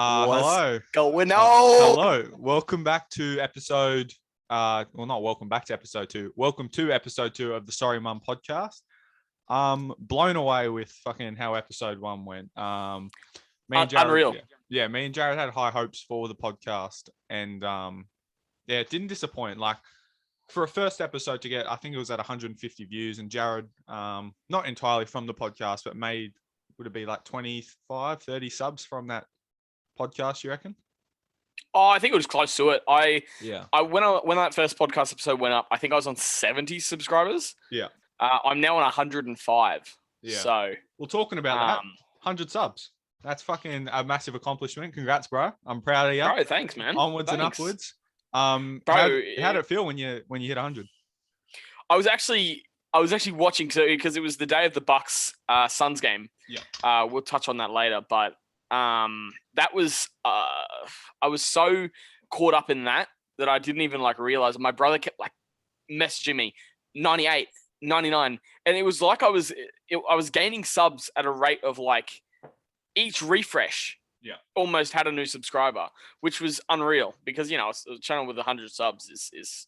Hello. Going on? Hello. Welcome back to episode. Not welcome back to episode 2. Welcome to episode 2 of the Sorry Mum podcast. Blown away with fucking how episode 1 went. Me and Jared, Unreal. Yeah, me and Jared had high hopes for the podcast, and it didn't disappoint. Like for a first episode to get, I think it was at 150 views, and Jared, not entirely from the podcast, but would it be like 25, 30 subs from that podcast, you reckon? Oh, I think it was close to it. I when that first podcast episode went up, I think I was on 70 subscribers. Yeah. I'm now on 105. Yeah. So, well, talking about that, 100 subs. That's fucking a massive accomplishment. Congrats, bro. I'm proud of you. Bro, thanks, man. Onwards and upwards. Bro, how did it feel when you hit 100? I was actually watching because it was the day of the Bucks Suns game. Yeah. We'll touch on that later, but that was I was so caught up in that I didn't even realize. My brother kept messaging me 98, 99, and it was like I was gaining subs at a rate of each refresh. Yeah. Almost had a new subscriber, which was unreal because a channel with 100 subs is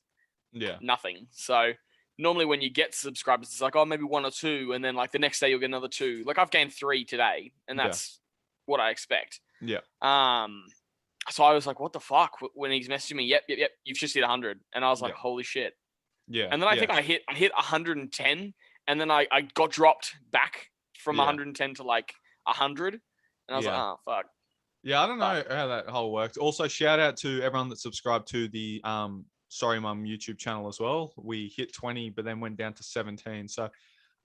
nothing. So normally when you get subscribers, it's maybe 1 or 2, and then the next day you'll get another 2. I've gained 3 today, and that's what I expect. Yeah. So I was like, what the fuck? When he's messaging me, yep, you've just hit 100. And I was like, holy shit. Yeah. And then I think I hit 110, and then I got dropped back from 110 to 100. And I was like, oh, fuck. Yeah, I don't know how that whole works. Also, shout out to everyone that subscribed to the Sorry Mum YouTube channel as well. We hit 20, but then went down to 17. So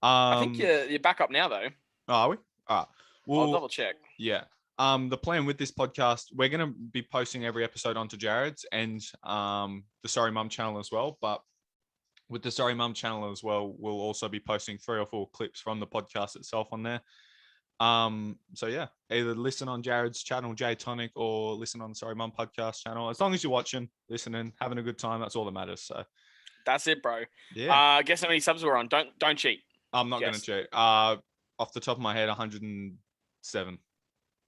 I think you're back up now, though. Oh, are we? All right. Well, I'll double check. Yeah. The plan with this podcast, we're going to be posting every episode onto Jared's and the Sorry Mum channel as well. But with the Sorry Mum channel as well, we'll also be posting 3 or 4 clips from the podcast itself on there. So yeah, either listen on Jared's channel, J Tonic, or listen on the Sorry Mum podcast channel. As long as you're watching, listening, having a good time, that's all that matters. So that's it, bro. Yeah. Guess how many subs we're on? Don't cheat. I'm not going to cheat. Off the top of my head, 107.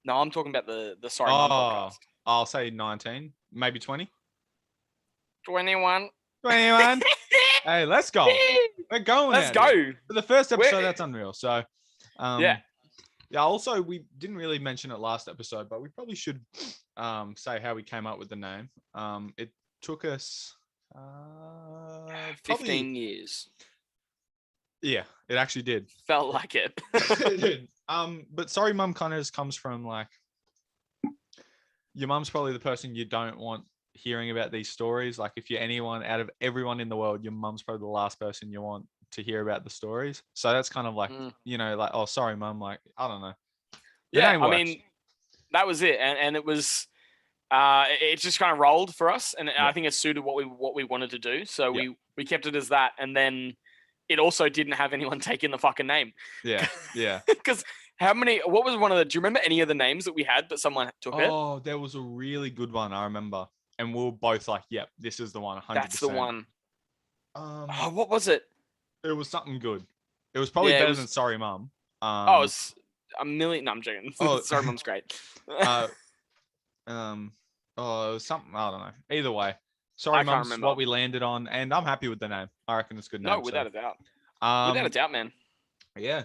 No, I'm talking about the Sorry Mum podcast. I'll say 19, maybe 20. 21. Hey, let's go. We're going. Let's go. For the first episode, that's unreal. So, yeah. Also, we didn't really mention it last episode, but we probably should say how we came up with the name. It took us 15 years. Yeah, it actually did. Felt like it. It did. But Sorry Mum kind of just comes from your mum's probably the person you don't want hearing about these stories. If you're anyone out of everyone in the world, your mum's probably the last person you want to hear about the stories. So that's kind of oh, sorry, Mum. I don't know. I mean, that was it, and it was. It just kind of rolled for us, and I think it suited what we wanted to do. So we kept it as that, and then it also didn't have anyone taking the fucking name. Yeah. Because what was one of do you remember any of the names that we had that someone took it? Oh, there was a really good one, I remember. And we were both like, yep, this is the one, 100%. That's the one. What was it? It was something good. It was probably better than Sorry Mum. It was a million. No, I'm joking. Sorry Mum's great. It was something, I don't know. Either way, Sorry Mum's what we landed on, and I'm happy with the name. I reckon it's a good name. No, without a doubt. Without a doubt, man. Yeah.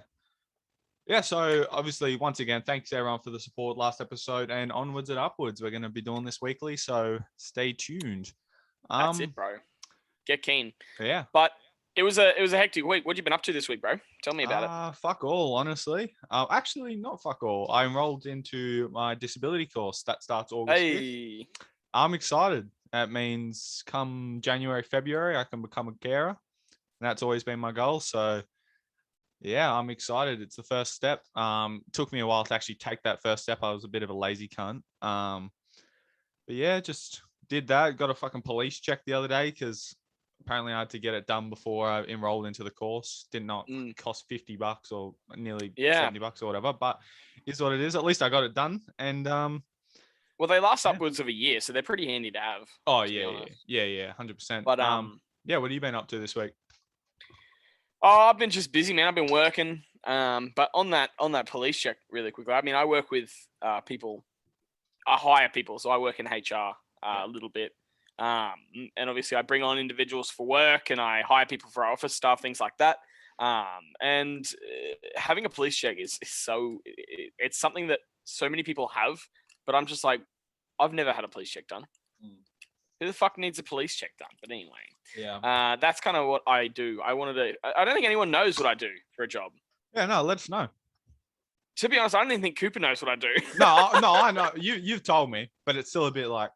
Yeah, so obviously, once again, thanks everyone for the support last episode, and onwards and upwards. We're going to be doing this weekly, so stay tuned. That's it, bro. Get keen. Yeah. But it was a hectic week. What have you been up to this week, bro? Tell me about it. Fuck all, honestly. Actually, not fuck all. I enrolled into my disability course that starts August 5th. I'm excited. That means come January, February, I can become a carer. And that's always been my goal. So yeah, I'm excited. It's the first step. Took me a while to actually take that first step. I was a bit of a lazy cunt. But yeah, just did that. Got a fucking police check the other day because apparently I had to get it done before I enrolled into the course. Did not cost $50 or nearly $70 or whatever, but is what it is. At least I got it done. And well, they last upwards of a year, so they're pretty handy to have. Oh yeah, 100%. But yeah, what have you been up to this week? Oh, I've been just busy, man. I've been working. But on that police check, really quickly. I mean, I work with people I hire people, so I work in HR a little bit. And obviously I bring on individuals for work and I hire people for office stuff, things like that. And having a police check is so, it's something that so many people have, but I'm just like, I've never had a police check done. Who the fuck needs a police check done? But anyway, that's kind of what I do. I don't think anyone knows what I do for a job. Yeah, no, let us know. To be honest, I don't even think Cooper knows what I do. No, I know. You've told me, but it's still a bit like.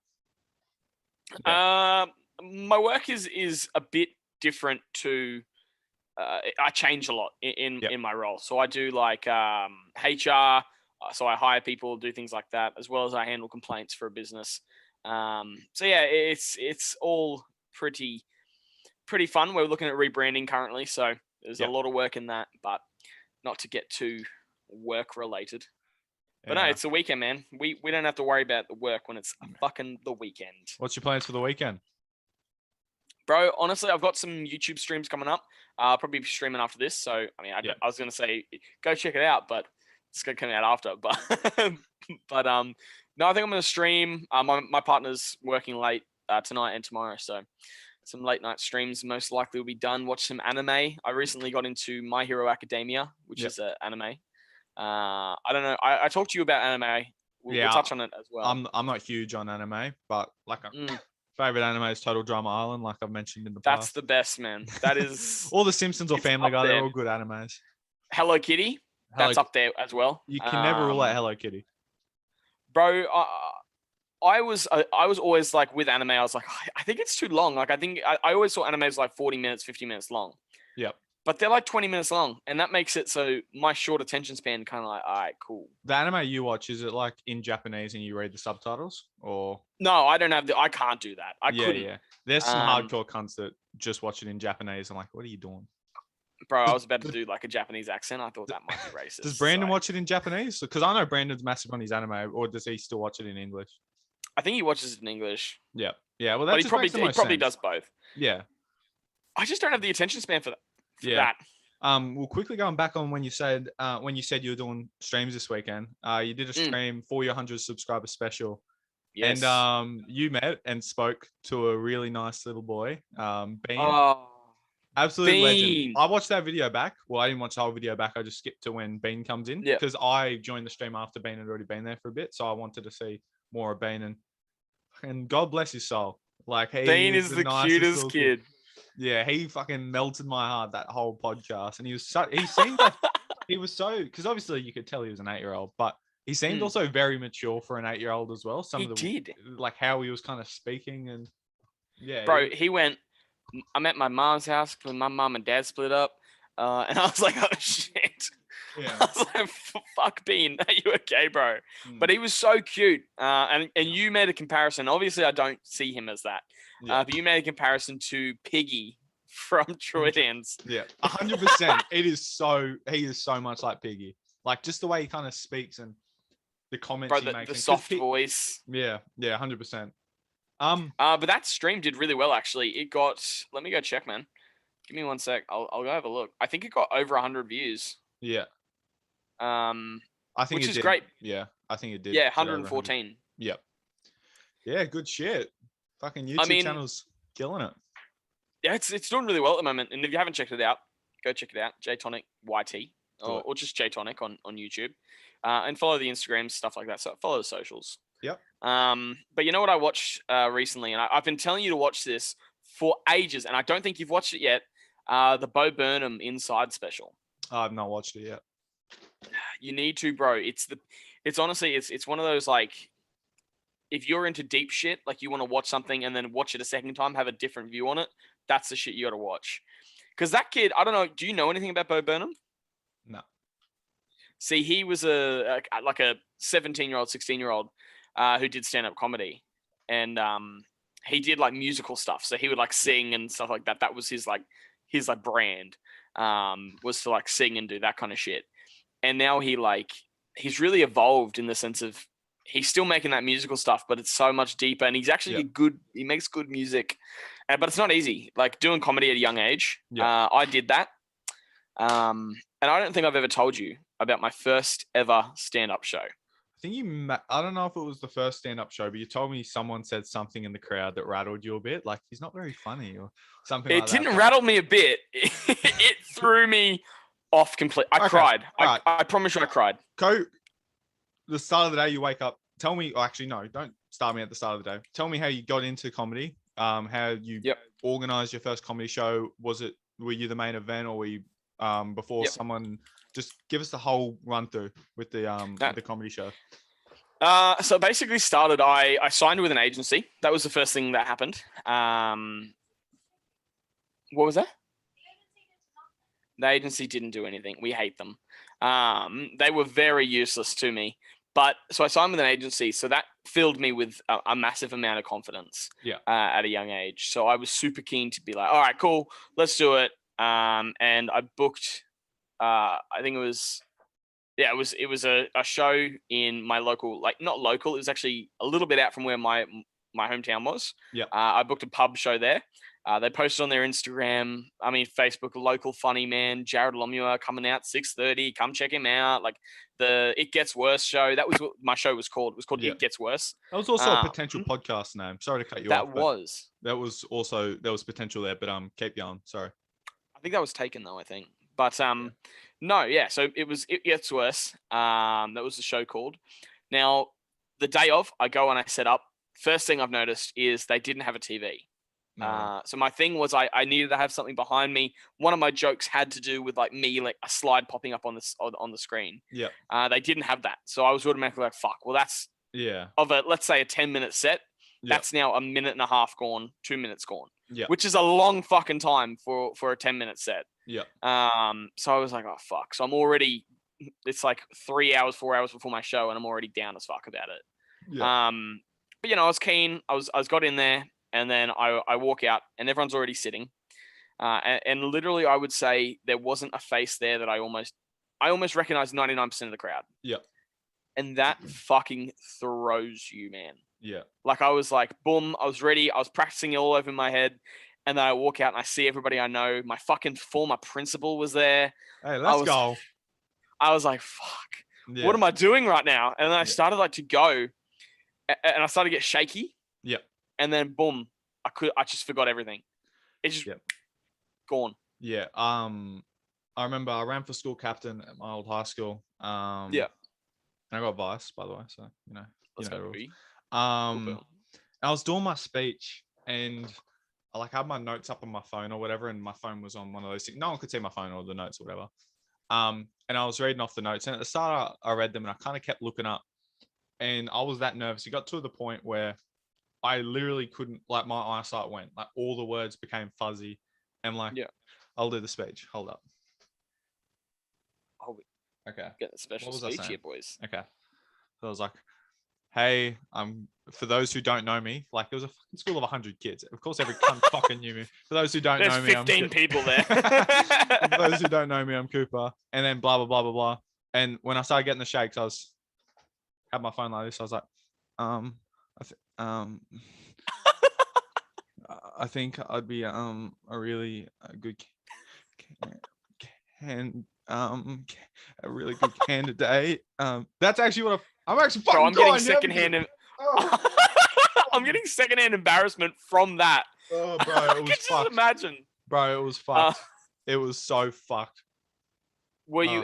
Yeah. My work is a bit different to. I change a lot in my role, so I do like HR. So I hire people, do things like that, as well as I handle complaints for a business. So yeah, it's all pretty fun. We're looking at rebranding currently, so there's a lot of work in that, but not to get too work related. But no, it's the weekend, man. We don't have to worry about the work when it's fucking the weekend. What's your plans for the weekend? Bro, honestly, I've got some YouTube streams coming up. I'll probably be streaming after this. So, I mean, I was going to say, go check it out, but it's going to come out after. But, no, I think I'm going to stream. My partner's working late tonight and tomorrow. So, some late night streams most likely will be done. Watch some anime. I recently got into My Hero Academia, which is an anime. I don't know. I talked to you about anime. We'll touch on it as well. I'm not huge on anime, but like favorite anime is Total Drama Island, like I've mentioned in the past. That's the best, man. That is all the Simpsons or Family Guy. They're all good animes. Hello Kitty. That's up there as well. You can never rule out Hello Kitty, bro. I was always like with anime. I was like, I think it's too long. Like I always saw animes like 40 minutes, 50 minutes long. Yep. But they're like 20 minutes long, and that makes it so my short attention span kind of like, all right, cool. The anime you watch, is it like in Japanese and you read the subtitles, or? No, I don't have I can't do that. I couldn't. Yeah. There's some hardcore cunts that just watch it in Japanese. I'm like, what are you doing? Bro, I was about to do like a Japanese accent. I thought that might be racist. Does Brandon watch it in Japanese? Because I know Brandon's massive on his anime, or does he still watch it in English? I think he watches it in English. Yeah. Well, that's he probably does both. Yeah. I just don't have the attention span for that. Well, quickly going back on when you said you were doing streams this weekend, you did a stream for your 100 subscriber special. Yes. And you met and spoke to a really nice little boy, Bean. Oh, absolute legend. I watched that video back. Well, I didn't watch the whole video back. I just skipped to when Bean comes in because I joined the stream after Bean had already been there for a bit, so I wanted to see more of Bean. And God bless his soul. Like Bean is the cutest kid. Yeah, he fucking melted my heart that whole podcast, and he seemed like he was so, because obviously you could tell he was an 8-year-old, but he seemed also very mature for an 8-year-old as well. Like how he was kind of speaking, and bro, he went. I'm at my mom's house when my mom and dad split up, and I was like, oh shit. Yeah. I was like, fuck Bean, are you okay, bro? But he was so cute, and you made a comparison. Obviously, I don't see him as that. But you made a comparison to Piggy from Troy Dance. Yeah, 100%. He is so much like Piggy. Like just the way he kind of speaks and the comments he makes. The soft voice. Yeah, 100%. But that stream did really well actually. It got. Let me go check, man. Give me 1 sec. I'll go have a look. I think it got over 100 views. Yeah. I think which is did. Great. Yeah, I think it did. Yeah, 114. Yep. Yeah, good shit. Fucking YouTube channel's killing it. Yeah, it's doing really well at the moment. And if you haven't checked it out, go check it out. JTonic YT or just JTonic on YouTube. And follow the Instagrams, stuff like that. So follow the socials. Yep. But you know what I watched recently, and I've been telling you to watch this for ages, and I don't think you've watched it yet. The Bo Burnham Inside special. I've not watched it yet. You need to, bro. It's honestly one of those like, if you're into deep shit, like you want to watch something and then watch it a second time, have a different view on it. That's the shit you got to watch. Because that kid, I don't know. Do you know anything about Bo Burnham? No. See, he was a 17-year-old, 16-year-old who did stand-up comedy, and he did like musical stuff. So he would like sing and stuff like that. That was his brand, was to like sing and do that kind of shit. And now he's really evolved in the sense of he's still making that musical stuff, but it's so much deeper. And he's actually he makes good music, but it's not easy. Like doing comedy at a young age. I did that. And I don't think I've ever told you about my first ever stand-up show. I think I don't know if it was the first stand-up show, but you told me someone said something in the crowd that rattled you a bit. Like, he's not very funny or something like that. It didn't rattle me a bit. It threw me off completely. I cried. Right. I promise you I cried. Go the start of the day, you wake up. Tell me, actually, no, don't start me at the start of the day. Tell me how you got into comedy, how you organized your first comedy show. Were you the main event, or were you before someone? Just give us the whole run through with the comedy show. So basically started, I signed with an agency. That was the first thing that happened. What was that? The agency didn't do anything. We hate them. They were very useless to me. But so I signed with an agency. So that filled me with a massive amount of confidence at a young age. So I was super keen to be like, all right, cool, let's do it. And I booked, I think it was a show in my local, like not local, it was actually a little bit out from where my hometown was. Yeah. I booked a pub show there. They posted on their Instagram, Facebook, local funny man, Jared Lomua coming out 6:30. Come check him out. Like the It Gets Worse show. That was what my show was called. It was called It Gets Worse. That was also a potential podcast name. Sorry to cut you off. There was potential there, but keep going. Sorry. I think that was taken though, I think. But no, yeah. So It Gets Worse. That was the show called. Now, the day of, I go and I set up. First thing I've noticed is they didn't have a TV. So my thing was I needed to have something behind me. One of my jokes had to do with like me, like a slide popping up on the screen. Yeah. They didn't have that. So I was automatically like, fuck, well that's of let's say a 10-minute set. That's now a minute and a half gone, 2 minutes gone. Yeah. Which is a long fucking time for a 10-minute set. Yeah. So I was like, oh fuck. So it's like 3 hours, 4 hours before my show, and I'm already down as fuck about it. Yeah. But I was keen. I got in there. And then I walk out and everyone's already sitting. And literally I would say there wasn't a face there that I almost recognized 99% of the crowd. Yeah. And that fucking throws you, man. Yeah. Like I was like, boom, I was ready. I was practicing it all over my head. And then I walk out and I see everybody I know. My fucking former principal was there. Hey, let's go. I was like, fuck, what am I doing right now? And then I started like to go and I started to get shaky. Yeah. And then boom, I just forgot everything. It's just gone. Yeah. I remember I ran for school captain at my old high school. And I got vice, by the way. So Let's go. I was doing my speech and I had my notes up on my phone or whatever, and my phone was on one of those things. No one could see my phone or the notes or whatever. And I was reading off the notes, and at the start I read them and I kind of kept looking up, and I was that nervous. It got to the point where I literally couldn't, my eyesight went, all the words became fuzzy, and I'll do the speech. Hold up. Okay. Get the special speech here, boys. Okay. So I was like, hey, for those who don't know me, it was a fucking school of 100 kids. Of course, every cunt fucking knew me. For those who don't know me, 15 people there. For those who don't know me, I'm Cooper. And then blah, blah, blah, blah, blah. And when I started getting the shakes, had my phone like this. I was like, I think I'd be a really good a really good candidate. That's actually what I'm actually fucking. Bro, I'm getting secondhand. I'm getting secondhand embarrassment from that. Oh, bro, it was fucked. Just imagine. Bro, it was fucked. It was so fucked. Were you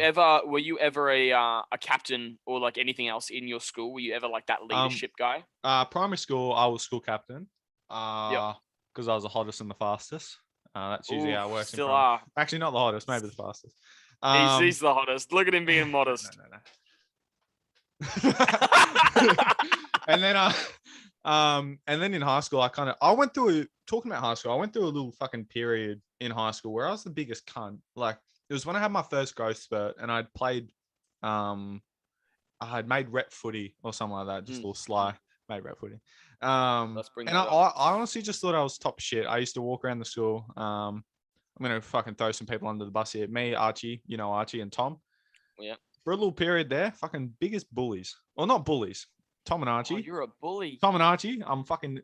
ever a captain or anything else in your school? Were you ever that leadership guy? Primary school, I was school captain. Because I was the hottest and the fastest. That's usually how it works. Still are. Actually, not the hottest, maybe the fastest. He's the hottest. Look at him being modest. No. And then in high school, I went through talking about high school. I went through a little fucking period in high school where I was the biggest cunt. It was when I had my first growth spurt, and I'd played, I had made rep footy or something like that, just a little sly, made rep footy. And I honestly just thought I was top shit. I used to walk around the school. I'm gonna fucking throw some people under the bus here. Me, Archie, Archie and Tom. Yeah. For a little period there, fucking biggest bullies. Well, not bullies. Tom and Archie. Oh, you're a bully. Tom and Archie.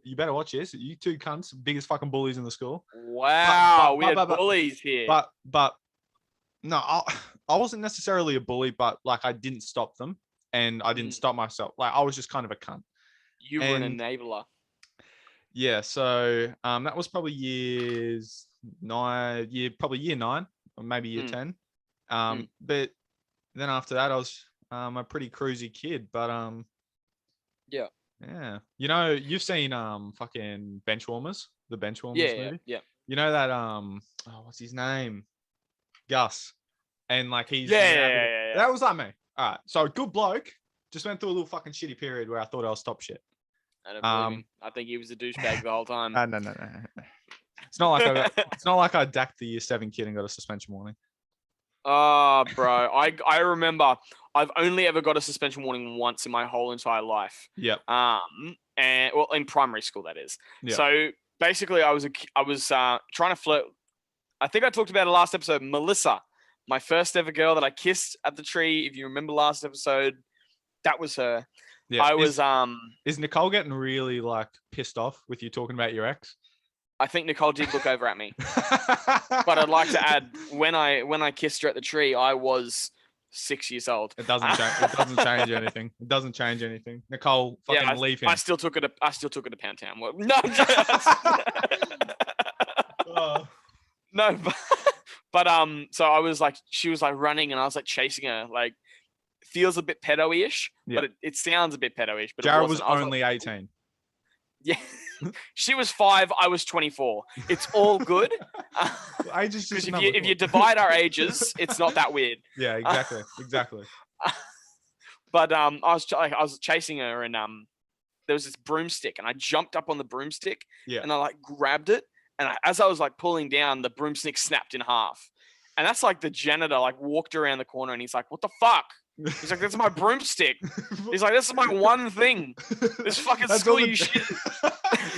You better watch this. You two cunts, biggest fucking bullies in the school. Wow, we had bullies here. But no, I wasn't necessarily a bully, but I didn't stop them. and I didn't stop myself. Like I was just kind of a cunt. You were an enabler. Yeah, so that was probably year 9, or maybe year 10. But then after that, I was a pretty cruisy kid. But yeah. You know, you've seen fucking Benchwarmers, the Benchwarmers movie. Yeah. You know that what's his name? Gus. And like he's yeah. That was like me. All right, so good bloke. Just went through a little fucking shitty period where I thought I was top shit. I don't believe him. I think he was a douchebag the whole time. No. It's not like I dacked the year 7 kid and got a suspension warning. Oh, bro. I remember I've only ever got a suspension warning once in my whole entire life. Yep. And well, in primary school, that is. Yep. So basically, I was trying to flirt. I think I talked about it last episode. Melissa, my first ever girl that I kissed at the tree. If you remember last episode, that was her. Yeah. I was Is Nicole getting really like pissed off with you talking about your ex? I think Nicole did look over at me. But I'd like to add, when I kissed her at the tree, I was 6 years old. It doesn't change. It doesn't change anything. It doesn't change anything. Nicole, fucking leave him. I still took it to Pound Town. Well, no, no, but so I was like, she was like running, and I was like chasing her. Like, feels a bit pedo-ish, but it sounds a bit pedo-ish. But Jared was only 18. Yeah. She was 5, I was 24. It's all good. Because if you divide our ages, it's not that weird. Yeah, exactly. But I was chasing her, and there was this broomstick, and I jumped up on the broomstick, and I like grabbed it, and as I was like pulling down, the broomstick snapped in half, and that's like the janitor like walked around the corner, and he's like, "What the fuck?" He's like, "That's my broomstick." He's like, "This is my one thing. This fucking school, you shit."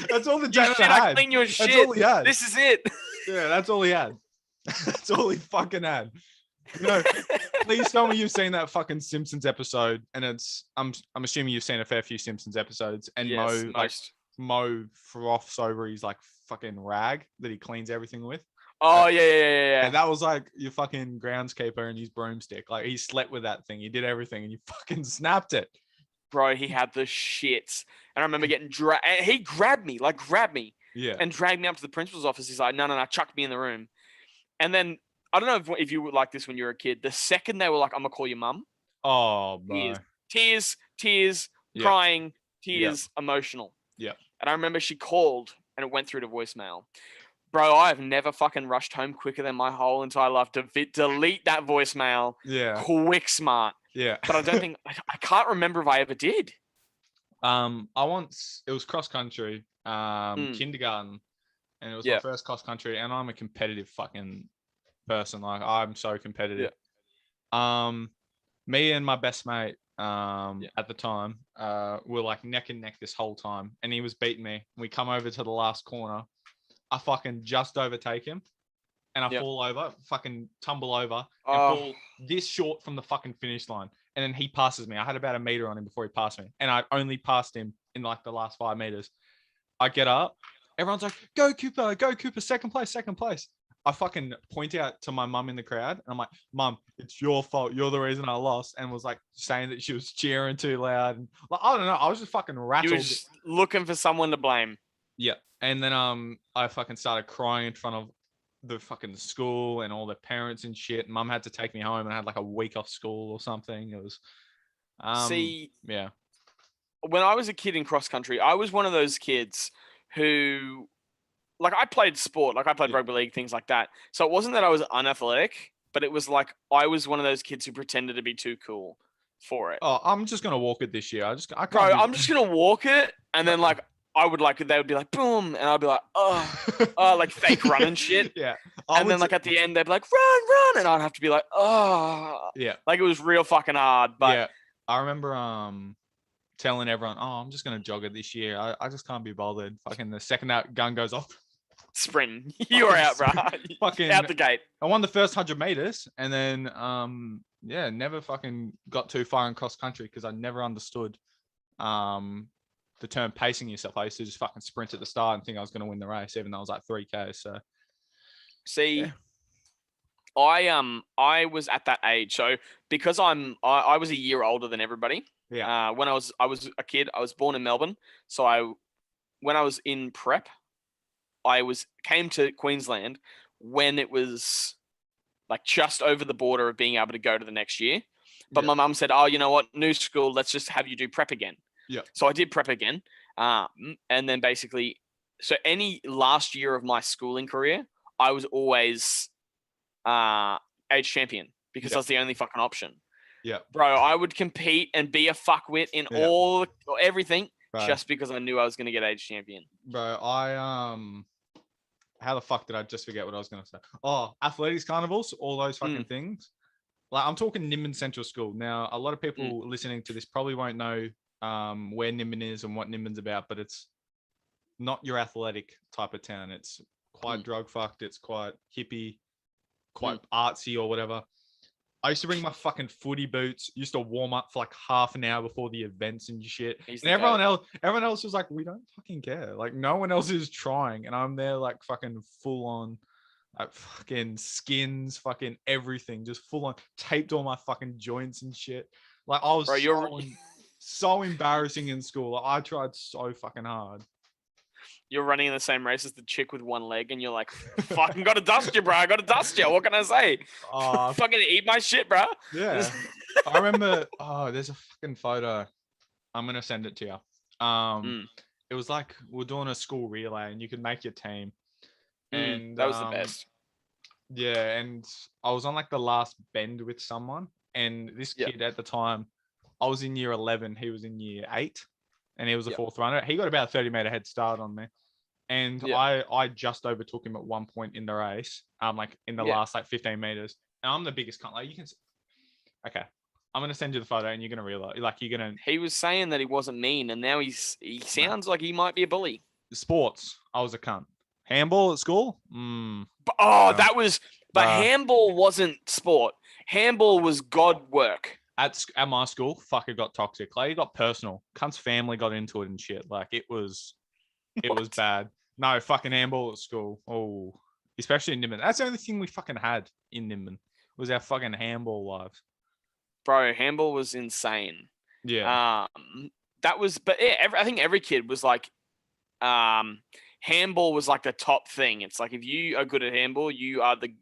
That's all the janitor had. I clean your shit. That's all he had. This is it. Yeah, that's all he had. That's all he fucking had. You know, please tell me you've seen that fucking Simpsons episode, and I'm assuming you've seen a fair few Simpsons episodes, and Mo froths over his like fucking rag that he cleans everything with. Oh yeah. And that was like your fucking groundskeeper and his broomstick. Like he slept with that thing. He did everything, and you fucking snapped it. Bro, he had the shits. And I remember getting dragged. He grabbed me, yeah, and dragged me up to the principal's office. He's like, no, chucked me in the room. And then I don't know if you were like this when you were a kid. The second they were like, "I'm gonna call your mum." Oh, bro. Tears, crying, tears, emotional. Yeah. And I remember she called, and it went through to voicemail. Bro, I have never fucking rushed home quicker than my whole entire life to delete that voicemail. Yeah. Quick smart. Yeah. But I don't think I can't remember if I ever did. It was cross country, kindergarten, and it was my first cross country, and I'm a competitive fucking person. Like I'm so competitive. Yeah. Me and my best mate, at the time, were like neck and neck this whole time, and he was beating me. We come over to the last corner. I fucking just overtake him, and I fall over, fucking tumble over, and fall this short from the fucking finish line. And then he passes me. I had about a meter on him before he passed me, and I only passed him in like the last 5 meters. I get up, everyone's like, go Cooper, second place. I fucking point out to my mum in the crowd, and I'm like, "Mum, it's your fault. You're the reason I lost." And was like saying that she was cheering too loud. And like, I don't know. I was just fucking rattled. You were just looking for someone to blame. Yeah. And then I fucking started crying in front of the fucking school and all the parents and shit. Mum had to take me home, and I had like a week off school or something. It was yeah. When I was a kid in cross country, I was one of those kids who, like, I played sport, like I played rugby league, things like that. So it wasn't that I was unathletic, but it was like I was one of those kids who pretended to be too cool for it. Oh, I'm just gonna walk it this year. I'm just gonna walk it, and then like they would be like boom, and I'd be like like fake run and shit. Yeah. And then like at the end they'd be like run, and I'd have to be like yeah. Like it was real fucking hard. But yeah, I remember telling everyone, I'm just gonna jog it this year. I just can't be bothered. Fucking the second that gun goes off, sprint, you were out, bro. Fucking out the gate. I won the first 100 meters, and then never fucking got too far in cross country because I never understood the term pacing yourself. I used to just fucking sprint at the start and think I was going to win the race, even though I was like 3K. So, see, I was at that age, so because I was a year older than everybody. Yeah. When I was a kid, I was born in Melbourne, so when I was in prep, came to Queensland when it was like just over the border of being able to go to the next year. But my mum said, "Oh, you know what? New school. Let's just have you do prep again." Yeah. So I did prep again, and then basically, so any last year of my schooling career, I was always age champion because that's the only fucking option. Yeah. Bro, I would compete and be a fuckwit in everything just because I knew I was going to get age champion. Bro, how the fuck did I just forget what I was going to say? Oh, athletics carnivals, all those fucking things. Like, I'm talking Nimbin Central School. Now, a lot of people listening to this probably won't know where Nimbin is and what Nimbin's about, but it's not your athletic type of town. It's quite drug fucked. It's quite hippie, quite artsy or whatever. I used to bring my fucking footy boots, used to warm up for like half an hour before the events and shit. And everyone else was like, we don't fucking care. Like, no one else is trying. And I'm there like fucking full on, like fucking skins, fucking everything, just full on taped all my fucking joints and shit. Like, I was so embarrassing in school. Like, I tried so fucking hard. You're running in the same race as the chick with one leg, and you're like, fucking gotta dust you, bro. I gotta dust you. What can I say? Fucking eat my shit, bro. Yeah. I remember, there's a fucking photo. I'm going to send it to you. It was like we're doing a school relay and you could make your team. And that was the best. Yeah. And I was on like the last bend with someone. And this kid at the time, I was in year 11. He was in year 8. And he was a fourth runner. He got about a 30-meter head start on me. And I just overtook him at one point in the race, like in the last like 15 meters. And I'm the biggest cunt. Like, you can. Okay, I'm gonna send you the photo, and you're gonna realize, like, you're gonna. He was saying that he wasn't mean, and now he sounds like he might be a bully. Sports, I was a cunt. Handball at school. That was. But handball wasn't sport. Handball was God work. At my school, fuck, it got toxic. Like, it got personal. Cunt's family got into it and shit. Like, it was bad. No, fucking handball at school. Oh, especially in Nimbin. That's the only thing we fucking had in Nimbin was our fucking handball lives. Bro, handball was insane. Yeah. That was, but yeah, I think every kid was like, handball was like the top thing. It's like, if you are good at handball, you are the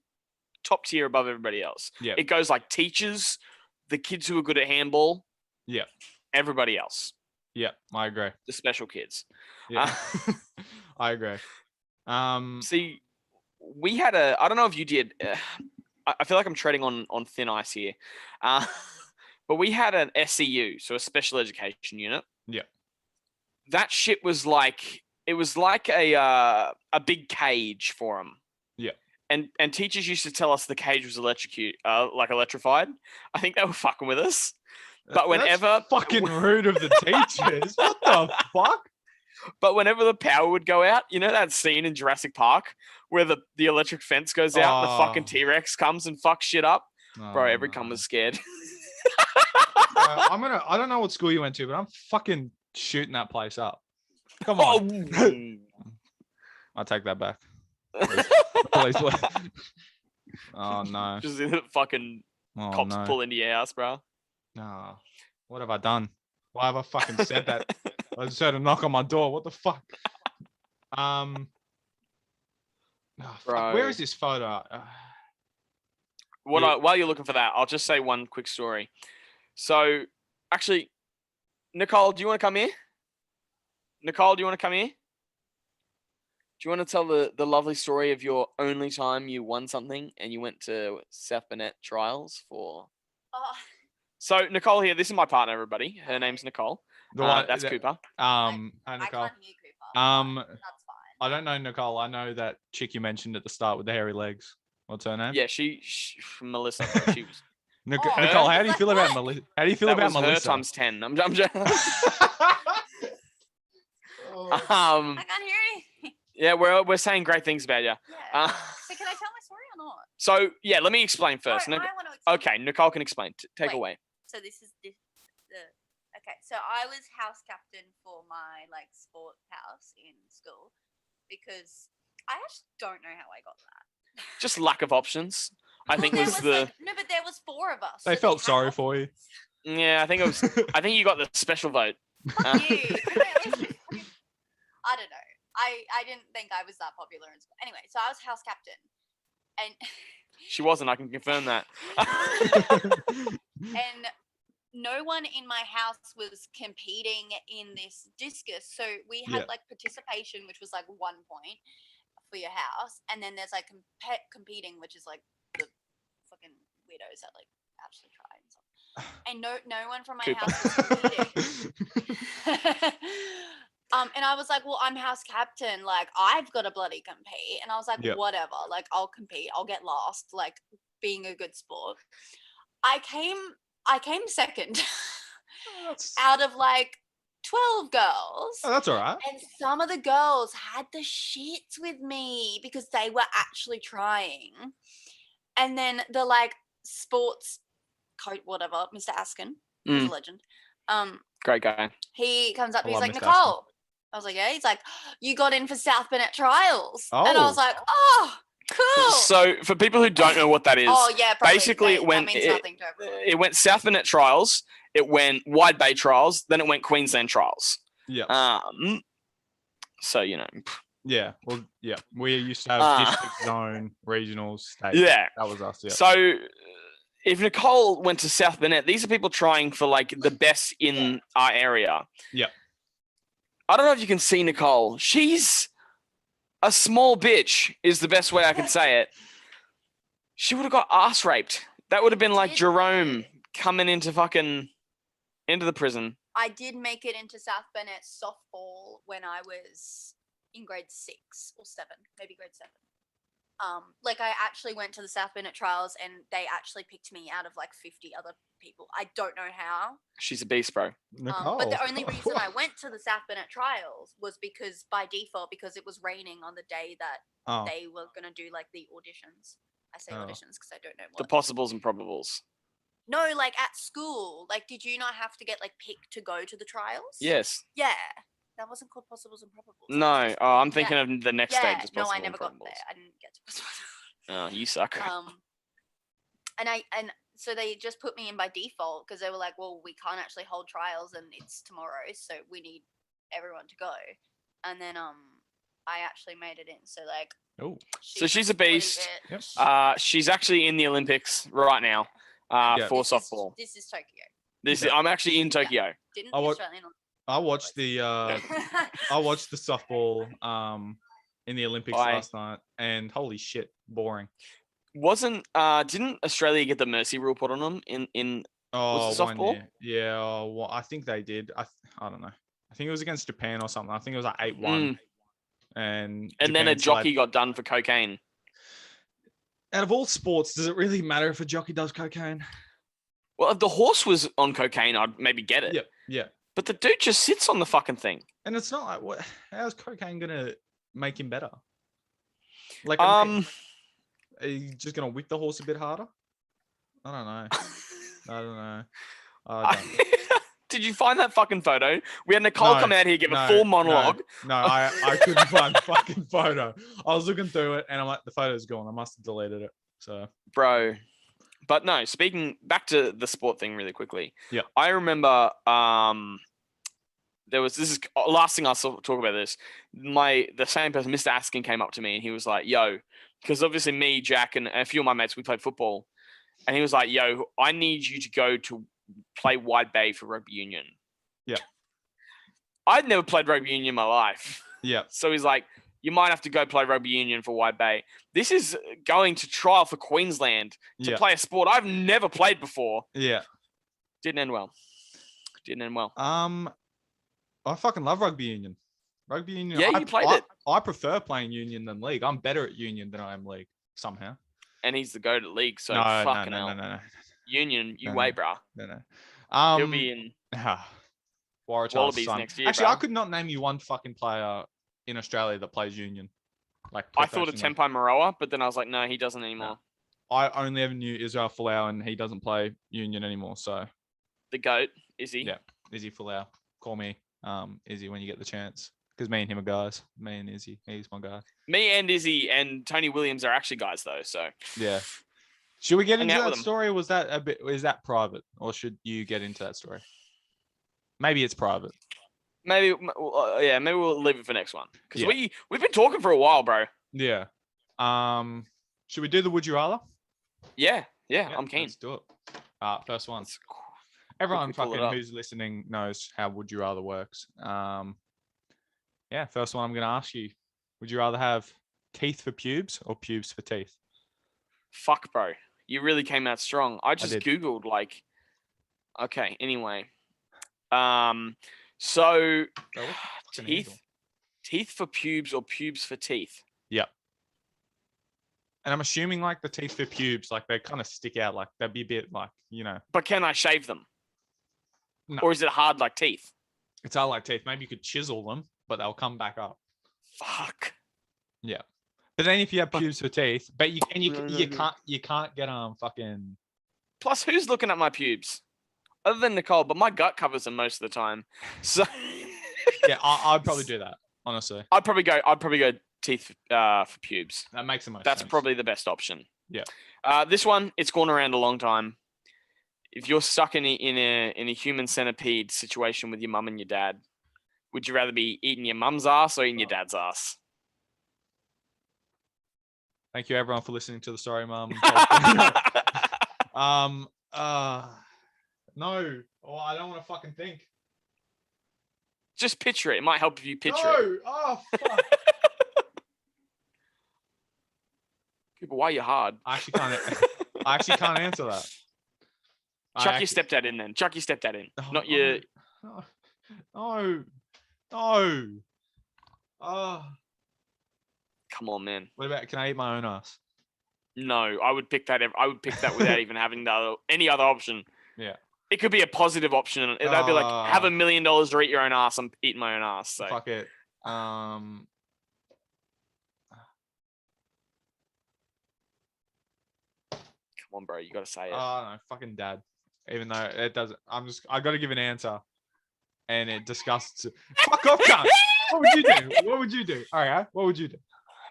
top tier above everybody else. Yeah. It goes like teachers, the kids who are good at handball. Yeah. Everybody else. Yeah, I agree. The special kids. Yeah. I agree. See, we had I don't know if you did. I feel like I'm treading on thin ice here. But we had an SEU, so a special education unit. Yeah. That shit was like, it was like a big cage for them. Yeah. And teachers used to tell us the cage was electrified. I think they were fucking with us. But whenever... That's fucking rude of the teachers. What the fuck? But whenever the power would go out, you know that scene in Jurassic Park where the electric fence goes out and the fucking T-Rex comes and fucks shit up? Bro, every cunt was scared. I don't know what school you went to, but I'm fucking shooting that place up. Come on. I'll take that back. Please. Oh, no. Just fucking cops pull into your house, bro. Nah. What have I done? Why have I fucking said that? I just heard a knock on my door. What the fuck? Fuck. Where is this photo? While you're looking for that, I'll just say one quick story. So, actually, Nicole, do you want to come here? Nicole, do you want to come here? Do you want to tell the lovely story of your only time you won something and you went to South Burnett trials for? So, Nicole here, this is my partner, everybody. Her name's Nicole. That's Cooper. Hi, Nicole. I can't hear Cooper. That's fine. I don't know Nicole. I know that chick you mentioned at the start with the hairy legs. What's her name? Yeah, she Melissa. She was. Nicole, how do you feel about Melissa? How do you feel about Melissa? Her times 10. I'm just... I can't hear anything. Yeah, we're saying great things about you. Yeah. So can I tell my story or not? So yeah, let me explain first. No, I want to explain. Okay, Nicole can explain. Take away. So this is okay. So I was house captain for my sport house in school because I actually don't know how I got that. Just lack of options. I think there was was the like, no, but there was 4 of us. They so felt sorry had- for you. yeah. I think it was. I think you got the special vote. Fuck you. I don't know. I didn't think I was that popular in school. Anyway, so I was house captain, and She wasn't. I can confirm that. and no one in my house was competing in this discus. So we had Yeah. like participation, which was like 1 point for your house, and then there's like competing, which is like the fucking weirdos that like actually try and stuff. And no one from my Cooper. house was competing. And I was like, well, I'm house captain. Like, I've got to bloody compete. And I was like, Yep. whatever. Like, I'll compete. I'll get lost. Like, being a good sport. I came second out of like 12 girls. Oh, that's all right. And some of the girls had the shits with me because they were actually trying. And then the like sports coach, whatever, Mr. Askin, he's a legend. Great guy. He comes up I and he's love like, Mr. Nicole. I was like, yeah. He's like, you got in for South Bennett trials. And I was Oh. like, oh, cool. So for people who don't know what that is, Oh yeah, probably. basically that when means nothing to everyone. it went South Bennett trials, it went Wide Bay trials, then it went Queensland trials. Yeah. So you know. Yeah. Well, yeah. We used to have district, zone, regional, state. Yeah. That was us. Yeah. So if Nicole went to South Bennett, these are people trying for like the best in our area. Yeah. I don't know if you can see Nicole. She's a small bitch, is the best way I can say it. She would have got ass raped. That would have been like Jerome coming into the prison. I did make it into South Bennett softball when I was in grade 6 or 7, maybe grade 7. Like I actually went to the South Bennett trials and they actually picked me out of like 50 other people. I don't know how. She's a beast, bro. Nicole. But the only reason I went to the South Bennett trials was because by default, because it was raining on the day that they were going to do like the auditions. I say auditions because I don't know what. The possibles and probables. No, like at school. Like, did you not have to get like picked to go to the trials? Yes. Yeah. That wasn't called possibles and probables. No. Oh, I'm thinking of the next stage. Is No, possible I never got and there. probables. I didn't get to possibles. Oh, you suck. And so they just put me in by default because they were like, well, we can't actually hold trials and it's tomorrow, so we need everyone to go. And then I actually made it in. So like, oh, so she's a beast. Yep. She's actually in the Olympics right now for softball. This is Tokyo. I'm actually in Tokyo. Didn't I the wa- Australian I watched the I watched the softball in the Olympics last night, and holy shit, boring. Didn't Australia get the mercy rule put on them in was it 1 softball? year. Yeah, well, I think they did. I don't know. I think it was against Japan or something. I think it was like 8-1. And then a Japan's jockey got done for cocaine. Out of all sports, does it really matter if a jockey does cocaine? Well, if the horse was on cocaine, I'd maybe get it. Yeah. But the dude just sits on the fucking thing. And it's not like, what? How's cocaine gonna make him better? Like, are you just gonna whip the horse a bit harder? I don't know. I don't know. Did you find that fucking photo? We had Nicole come out here, give a full monologue. No, I couldn't find the fucking photo. I was looking through it and I'm like, the photo's gone. I must have deleted it. So, bro. But no, speaking back to the sport thing really quickly. Yeah. I remember this is last thing I'll talk about this. The same person, Mr. Askin, came up to me and he was like, yo, because obviously me, Jack, and a few of my mates, we played football. And he was like, yo, I need you to go to play Wide Bay for rugby union. Yeah. I'd never played rugby union in my life. Yeah. So he's like, you might have to go play rugby union for Wide Bay. This is going to trial for Queensland to play a sport I've never played before. Yeah. Didn't end well. I fucking love rugby union. Rugby union. Yeah, you played it. I prefer playing union than league. I'm better at union than I am league somehow. And he's the goat at league, so no, fucking no, hell. No. Union, way, bruh. No. He'll be in Wallabies next year. Actually, bruh. I could not name you one fucking player in Australia that plays union. Like I thought of Tempai Maroa, but then I was like, no, he doesn't anymore. No. I only ever knew Israel Folau, and he doesn't play union anymore. So the goat, is he? Yeah, Izzy Folau. Call me Izzy when you get the chance. Because me and him are guys. Me and Izzy. He's my guy. Me and Izzy and Tony Williams are actually guys, though. So yeah. Should we get Hang into out that with 'em. story? Or was that a bit? Is that private, or should you get into that story? Maybe it's private. Maybe we'll leave it for next one because Yeah. we've been talking for a while, bro. Yeah. Should we do the would you rather? Yeah, I'm keen. Let's do it. First one. Let's Everyone quickly pull it fucking up. who's listening knows how would you rather works. Yeah, first one I'm gonna ask you. Would you rather have teeth for pubes or pubes for teeth? Fuck, bro. You really came out strong. I just did. Googled like, okay, anyway. So Bro, what's the fucking handle? teeth for pubes or pubes for teeth? Yep. And I'm assuming like the teeth for pubes, like they kind of stick out, like they'd be a bit like, you know. But can I shave them? No. Or is it hard like teeth? It's all like teeth. Maybe you could chisel them, but they'll come back up. Fuck. Yeah. But then if you have pubes for teeth, but you can't get fucking. Plus, who's looking at my pubes? Other than Nicole, but my gut covers them most of the time. So Yeah, I'd probably do that, honestly. I'd probably go teeth for pubes. That makes the most That's sense. probably the best option. Yeah. This one, it's gone around a long time. If you're stuck in a human centipede situation with your mum and your dad, would you rather be eating your mum's ass or eating your dad's ass? Thank you everyone for listening to the Sorry Mum. No. Oh, I don't want to fucking think. Just picture it. It might help if you picture No. it. Oh fuck. People, why are you hard? I actually can't answer that. Chuck your stepdad in then. Chuck your stepdad in. Oh, Not your. No. Oh. Come on, man. What about? Can I eat my own ass? No, I would pick that. I would pick that without even having any other option. Yeah. It could be a positive option. That'd be like, have $1 million to eat your own ass. I'm eating my own ass. So. Fuck it. Come on, bro. You got to say it. Oh no, fucking dad. Even though it doesn't, I got to give an answer, and it disgusts. Fuck off, cunt. What would you do? What would you do? All right, what would you do?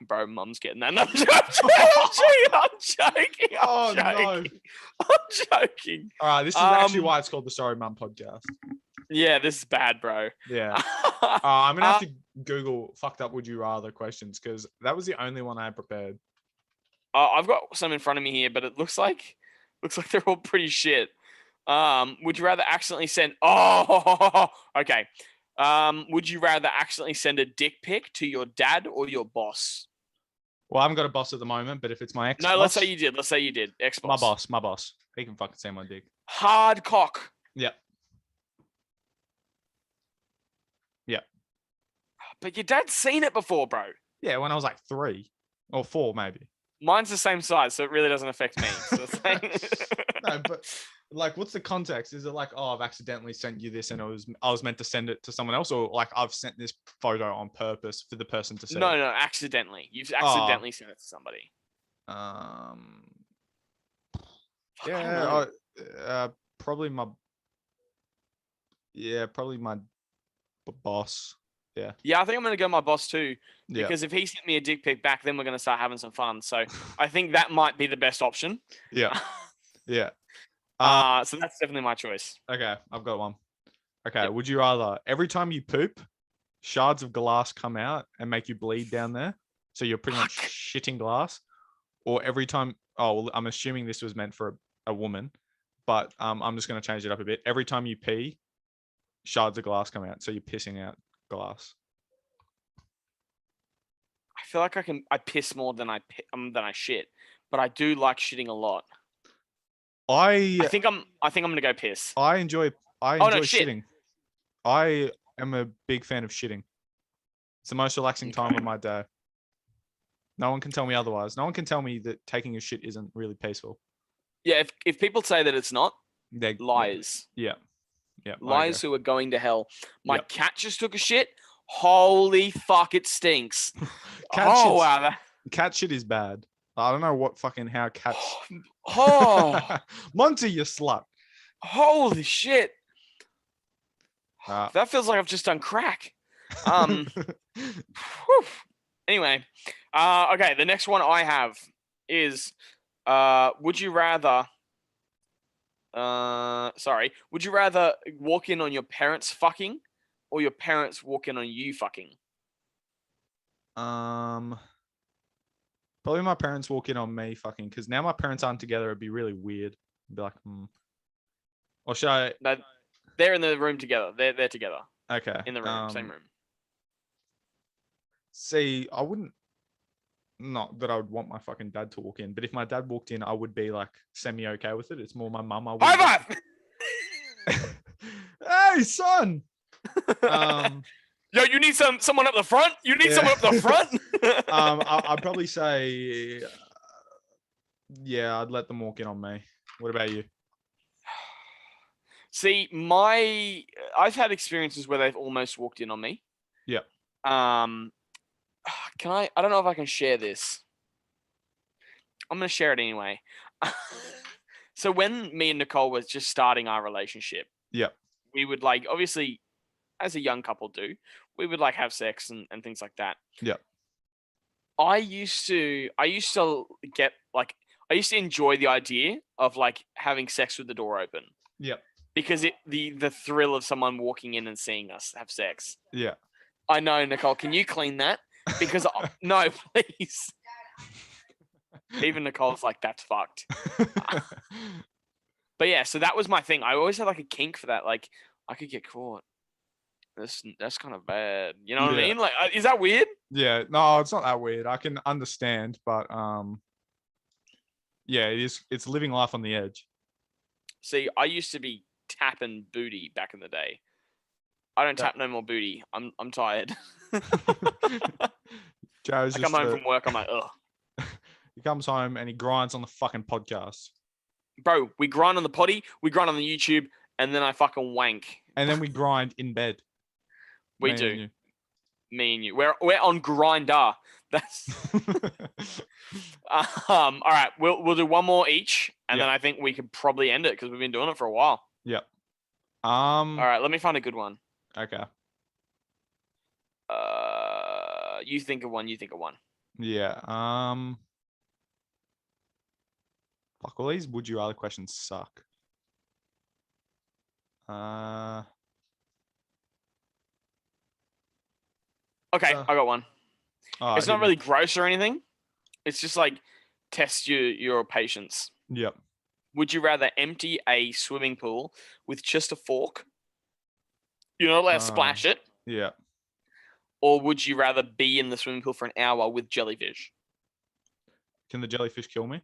Bro, mum's getting that. No, I'm joking. Oh no. I'm joking. All right, this is actually why it's called the Sorry Mum podcast. Yeah, this is bad, bro. Yeah. I'm gonna have to Google fucked up would you rather questions because that was the only one I had prepared. I've got some in front of me here, but it looks like they're all pretty shit. Would you rather accidentally send? Oh, okay. Would you rather accidentally send a dick pic to your dad or your boss? Well, I haven't got a boss at the moment, but if it's my ex, no, let's say you did. Let's say you did. Ex-boss. My boss. He can fucking see my dick. Hard cock. Yep. But your dad's seen it before, bro. Yeah, when I was like 3 or 4, maybe. Mine's the same size, so it really doesn't affect me. So it's like... No, but like, what's the context? Is it like, oh, I've accidentally sent you this, and I was meant to send it to someone else, or like I've sent this photo on purpose for the person to see? No, accidentally. You've accidentally sent it to somebody. Probably my boss. Yeah. Yeah, I think I'm gonna go my boss too. Yeah. Because if he sent me a dick pic back, then we're gonna start having some fun. So I think that might be the best option. Yeah. Yeah. So that's definitely my choice. Okay, I've got one. Okay, Would you rather every time you poop, shards of glass come out and make you bleed down there, so you're pretty much shitting glass, or every time? Oh, well, I'm assuming this was meant for a woman, but I'm just gonna change it up a bit. Every time you pee, shards of glass come out, so you're pissing out glass. I feel like I piss more than I shit, but I do like shitting a lot. I think I'm gonna go piss. I enjoy shitting. Shit. I am a big fan of shitting. It's the most relaxing time of my day. No one can tell me otherwise. No one can tell me that taking a shit isn't really peaceful. Yeah, if people say that it's not, they're liars. Yeah. Liars who are going to hell. My cat just took a shit. Holy fuck, it stinks. Wow. Cat shit is bad. I don't know how cats. Oh, Monty, you slut. Holy shit. That feels like I've just done crack. Anyway, okay. The next one I have is Would you rather? Would you rather walk in on your parents fucking, or your parents walk in on you fucking? Probably my parents walk in on me fucking, because now my parents aren't together. It'd be really weird. I'd be like, Or should I? No, they're in the room together. They're together Okay. in the room, same room. See, I wouldn't. Not that I would want my fucking dad to walk in, but if my dad walked in, I would be like semi okay with it. It's more my mum. High five! Hey, son. Yo, you need someone up the front. You need someone up the front. I'd probably say, I'd let them walk in on me. What about you? See, I've had experiences where they've almost walked in on me. Yeah. Can I don't know if I can share this. I'm going to share it anyway. So when me and Nicole was just starting our relationship, we would like, obviously, as a young couple do, we would like have sex and things like that. Yeah. I used to get like, I used to enjoy the idea of like having sex with the door open. Yeah. Because the thrill of someone walking in and seeing us have sex. Yeah. I know, Nicole. Can you clean that? Because no, please. Even Nicole's like, that's fucked. But yeah, so that was my thing. I always had like a kink for that. Like, I could get caught. That's kind of bad. You know what I mean? Like, is that weird? Yeah. No, it's not that weird. I can understand, but yeah, it is. It's living life on the edge. See, I used to be tapping booty back in the day. I don't tap no more booty. I'm tired. Joe's I come home from work. I'm like, ugh. He comes home and he grinds on the fucking podcast. Bro, we grind on the potty, we grind on the YouTube, and then I fucking wank. And then we grind in bed. We do. Me and you. We're on Grinder. That's all right. We'll do one more each, and then I think we could probably end it because we've been doing it for a while. Yep. All right. Let me find a good one. Okay. You think of one. Yeah. Fuck, all these would you rather questions suck. Okay, I got one. It's not really gross or anything. It's just like test your patience. Yep. Would you rather empty a swimming pool with just a fork? You're not allowed to splash it. Yeah. Or would you rather be in the swimming pool for an hour with jellyfish? Can the jellyfish kill me?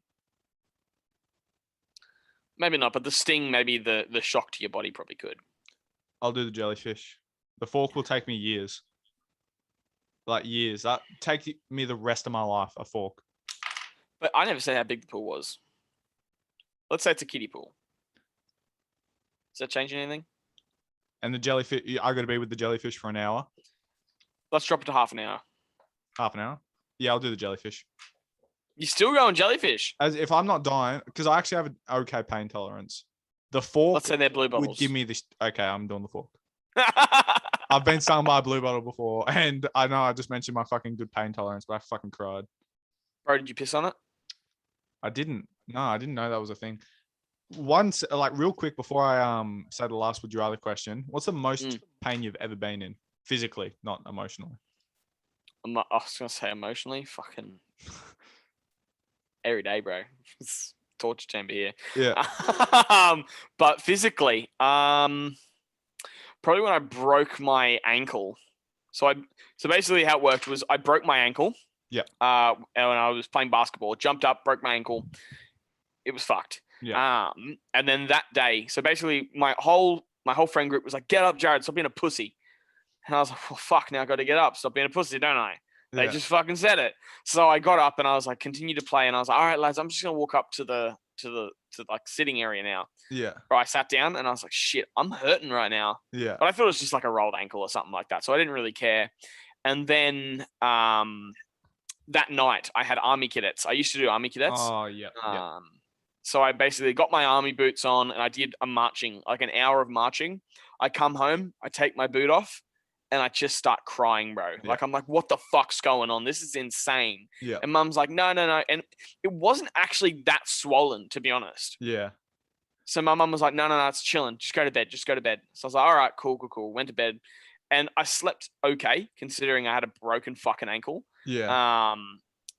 Maybe not, but the sting, maybe the shock to your body probably could. I'll do the jellyfish. The fork will take me years. Like years. That takes me the rest of my life, a fork. But I never said how big the pool was. Let's say it's a kiddie pool. Does that change anything? And the jellyfish, I got to be with the jellyfish for an hour. Let's drop it to half an hour. Half an hour? Yeah, I'll do the jellyfish. You still going jellyfish? As if I'm not dying, because I actually have an okay pain tolerance. The fork. Let's say they're blue bottles. Would give me this. Okay, I'm doing the fork. I've been stung by a blue bottle before, and I know I just mentioned my fucking good pain tolerance, but I fucking cried. Bro, did you piss on it? I didn't. No, I didn't know that was a thing. Once, like real quick before I say the last would you rather question, what's the most pain you've ever been in? Physically, not emotionally. I was gonna say emotionally. Fucking every day, bro. It's torture chamber here. Yeah. But physically, probably when I broke my ankle. So basically how it worked was I broke my ankle. Yeah. And when I was playing basketball, jumped up, broke my ankle. It was fucked. Yeah. And then that day, so basically my whole friend group was like, "Get up, Jared, stop being a pussy." And I was like, "Well, fuck, now I got to get up, stop being a pussy, don't I?" They just fucking said it. So I got up and I was like, continue to play, and I was like, "All right, lads, I'm just gonna walk up to the like sitting area now." Yeah. But I sat down and I was like, "Shit, I'm hurting right now." Yeah. But I thought it was just like a rolled ankle or something like that, so I didn't really care. And then that night I had army cadets. I used to do army cadets. Oh yeah. So I basically got my army boots on and I did a marching, like an hour of marching. I come home, I take my boot off, and I just start crying, bro. Yeah. Like, I'm like, what the fuck's going on? This is insane. Yeah. And mum's like, no. And it wasn't actually that swollen, to be honest. Yeah. So my mum was like, no, it's chilling. Just go to bed. Just go to bed. So I was like, all right, cool. Went to bed. And I slept okay, considering I had a broken fucking ankle. Yeah.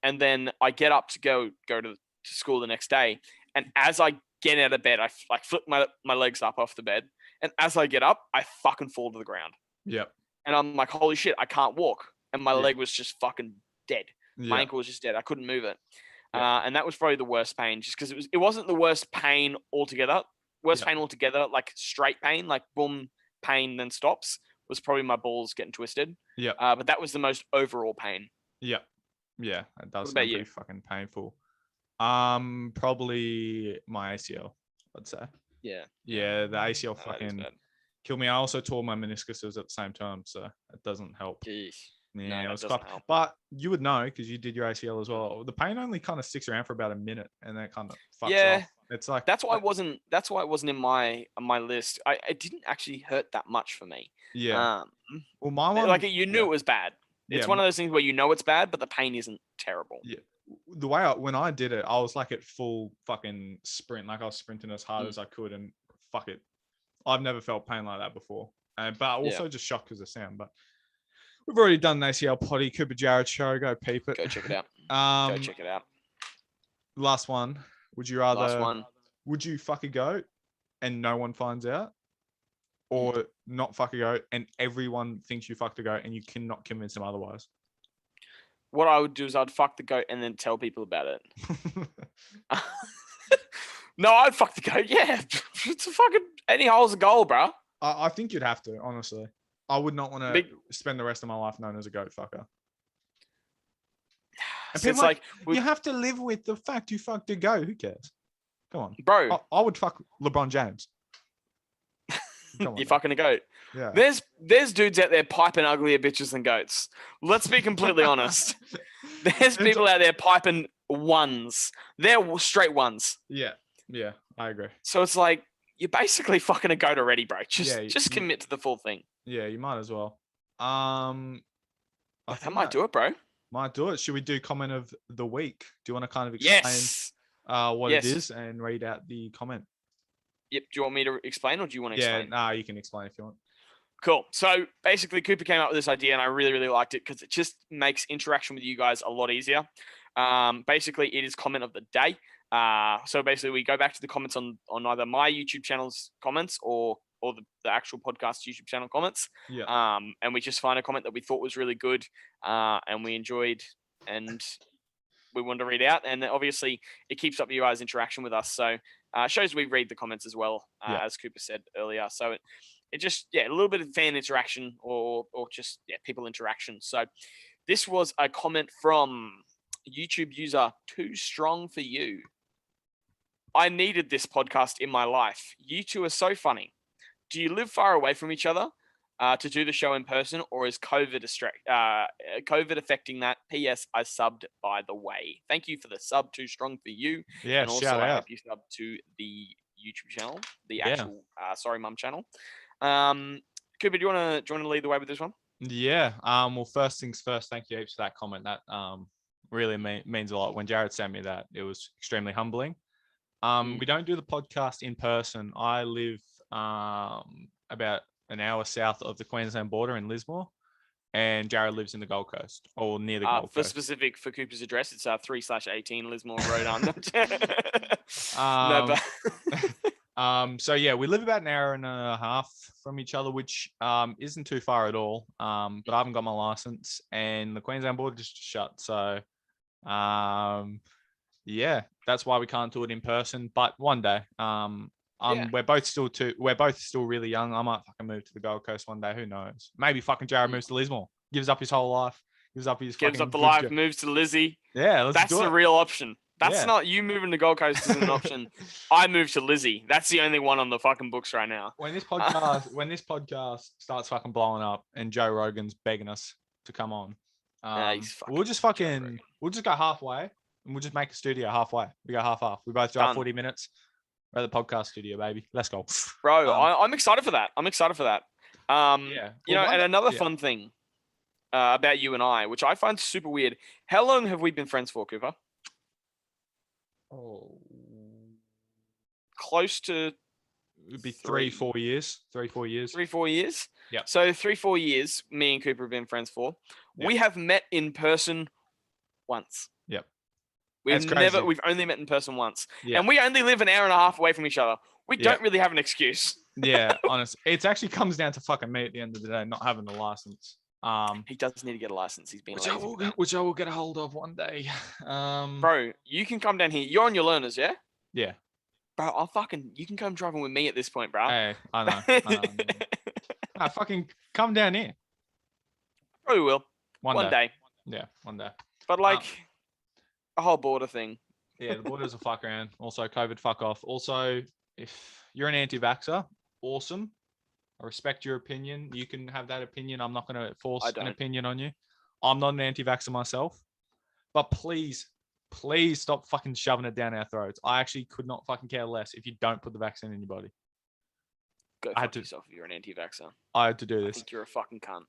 And then I get up to go to school the next day. And as I get out of bed, I like flip my legs up off the bed. And as I get up, I fucking fall to the ground. Yep. And I'm like, holy shit, I can't walk. And my leg was just fucking dead. My ankle was just dead. I couldn't move it. And that was probably the worst pain, just because it wasn't the worst pain altogether. Pain altogether, like straight pain, like boom, pain then stops, was probably my balls getting twisted. Yeah. But that was the most overall pain. Yep. Yeah. That does sound about pretty you? fucking painful. Probably my ACL, I'd say. Yeah. Yeah, the ACL that is fucking bad. killed me. I also tore my meniscuses at the same time, so it doesn't help. Jeez. Yeah, No, it that was doesn't tough. help. But you would know because you did your ACL as well. The pain only kind of sticks around for about a minute, and then it kind of fucks off. It's like That's why it wasn't in my list. It didn't actually hurt that much for me. Yeah. Well, my one, like you knew it was bad. It's one of those things where you know it's bad, but the pain isn't terrible. Yeah. The way when I did it, I was like at full fucking sprint. Like I was sprinting as hard as I could, and fuck it, I've never felt pain like that before. But also just shocked because of sound. But we've already done an ACL potty. Cooper Jared show. Go peep it. Go check it out. Go check it out. Last one. Would you rather? Last one. Would you fuck a goat and no one finds out, or not fuck a goat and everyone thinks you fucked a goat and you cannot convince them otherwise? What I would do is I'd fuck the goat and then tell people about it. No, I'd fuck the goat. Yeah, it's a fucking any hole's a goal, bro. I think you'd have to, honestly. I would not want to spend the rest of my life known as a goat fucker. And So people it's like you have to live with the fact you fucked a goat. Who cares? Come on, bro. I would fuck LeBron James. You're fucking a goat. Yeah. There's dudes out there piping uglier bitches than goats. Let's be completely honest. There's people out there piping ones. They're straight ones. Yeah, I agree. So it's like you're basically fucking a goat already, bro. Just commit to the full thing. Yeah, you might as well. That might do it, bro. Might do it. Should we do comment of the week? Do you want to kind of explain what it is and read out the comment? Yep. Do you want me to explain or do you want to explain? Yeah, you can explain if you want. Cool. So basically, Cooper came up with this idea and I really, really liked it because it just makes interaction with you guys a lot easier. Basically, it is comment of the day. So basically, we go back to the comments on either my YouTube channel's comments or the actual podcast YouTube channel comments. Yeah. And we just find a comment that we thought was really good and we enjoyed and we wanted to read out. And obviously, it keeps up you guys' interaction with us. So shows we read the comments as well, as Cooper said earlier. So it just, a little bit of fan interaction or just, people interaction. So this was a comment from YouTube user Too Strong for You. I needed this podcast in my life. You two are so funny. Do you live far away from each other to do the show in person, or is COVID affecting that? P.S. I subbed, by the way. Thank you for the sub, Too Strong for You. Yeah, and also shout I out. hope you sub to the YouTube channel, the actual Sorry Mum channel. Cooper, do you want to lead the way with this one? Yeah. Well, first things first. Thank you heaps for that comment. That really means a lot. When Jared sent me that, it was extremely humbling. We don't do the podcast in person. I live about an hour south of the Queensland border in Lismore, and Jared lives in the Gold Coast or near the Gold Coast. For Cooper's address, it's 3/18 Lismore Road. So yeah, we live about an hour and a half from each other, which isn't too far at all. But I haven't got my license, and the Queensland border just shut. So yeah, that's why we can't do it in person. But one day, we're both still really young. I might fucking move to the Gold Coast one day. Who knows? Maybe fucking Jared moves to Lismore, gives up his whole life, gives up the life, moves to Lizzie. Yeah, that's the real option. That's not you moving to Gold Coast isn't an option. I moved to Lizzie. That's the only one on the fucking books right now. When this podcast starts fucking blowing up and Joe Rogan's begging us to come on, we'll just go halfway. And we'll just make a studio halfway. We go half. We both drive 40 minutes. We're at the podcast studio, baby. Let's go. Bro, I'm excited for that. Yeah. You know, and another fun thing about you and I, which I find super weird. How long have we been friends for, Cooper? Oh, close to. it would be 3-4 years. 3-4 years. 3-4 years. Yeah. So 3-4 years, me and Cooper have been friends for. Yep. We have met in person once. Yep. We've only met in person once. Yeah. And we only live an hour and a half away from each other. We don't really have an excuse. Yeah, honestly. It actually comes down to fucking me at the end of the day, not having a license. He does need to get a license. He's been lazy. Which I will get a hold of one day. Bro, you can come down here. You're on your learners, yeah? Yeah. Bro, you can come driving with me at this point, bro. Hey, I know. Fucking come down here. Probably will. One day. Yeah, one day. But like a whole border thing. Yeah, the border's a fuck around. Also, COVID, fuck off. Also, if you're an anti-vaxxer, awesome. I respect your opinion. You can have that opinion. I'm not going to force an opinion on you. I'm not an anti-vaxxer myself. But please stop fucking shoving it down our throats. I actually could not fucking care less if you don't put the vaccine in your body. Go fuck yourself if you're an anti-vaxxer. I had to do this. I think you're a fucking cunt.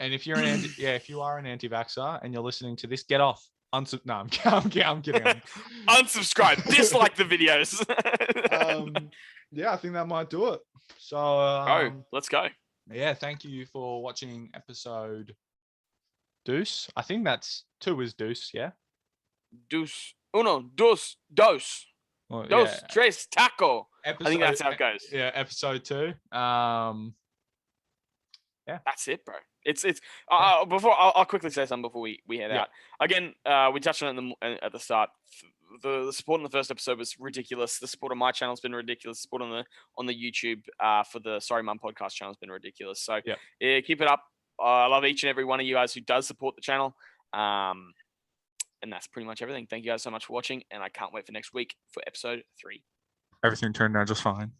And if you're if you are an anti-vaxxer and you're listening to this, get off. I'm kidding. Unsubscribe. Dislike the videos. Yeah, I think that might do it. So, let's go. Yeah, thank you for watching episode Deuce. I think that's 2 is Deuce, yeah? Deuce. Uno, dos, dos. Well, dos, tres, taco. I think that's how it goes. Yeah, episode 2. Yeah. That's it, bro. It's before I'll quickly say something before we head out. Again, we touched on it at the start. The support in the first episode was ridiculous. The support on my channel has been ridiculous. Support on the YouTube for the Sorry Mum podcast channel has been ridiculous. So yeah, keep it up. I love each and every one of you guys who does support the channel. And that's pretty much everything. Thank you guys so much for watching, and I can't wait for next week for episode 3. Everything turned out just fine.